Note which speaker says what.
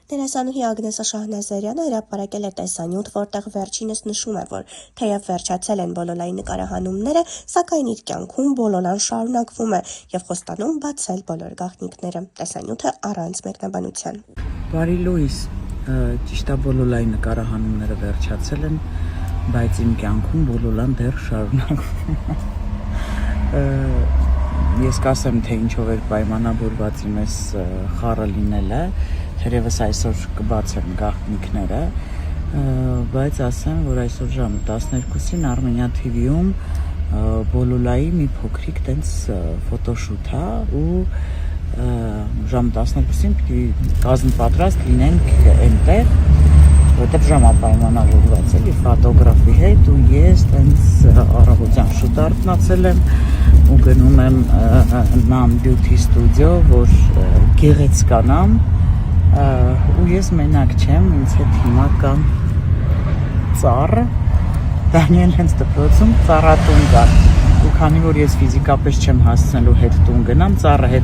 Speaker 1: Դերասանուհի Ագնեսա Շահնազարյանը հրապարակել է տեսանյութ, որտեղ վերջինս նշում է, որ թեև վերջացել են Բոլոլայի նկարահանումները, սակայն իր կյանքում Բոլոլան շարունակվում է և խոստանում բացել բոլոր գաղտնիքները։ Տեսանյութը առանց մեկնաբանության։
Speaker 2: Բարի լույս, ճիշտ է, Բոլոլայի նկարահանումները վերջացել են, բայց իմ կյանքում Բոլոլան դեռ շարունակվում է։ Ես կասեմ, թե ինչով էր պայմանավորված իմ այս խառը լինելը, թերևս այսօր կբացեմ գաղտնիքները, բայց ասեմ, որ այսօր ժամը 12-ին Armenia TV-ում Բոլոլայի մի փոքրիկ տենց ֆոտոշութ է ու ժամը 12-ին պիտի կազմ պատրաստ լինենք այնտեղ, որտեղ ժամը պայմանավորված էլի ֆոտոգրաֆի հետ ու ես տենց առավոտյան շուտ արթնացել եմ ու գնում եմ Nam Beauty Studio, որ գեղեցկանամ ու ես մենակ չեմ, ինձ հետ հիմա կան ծառը, Դանիել հենց դպրոցում ծառատուն կա ու քանի որ ես ֆիզիկապես չեմ հասցնելու հետ տուն գնամ, ծառը հետ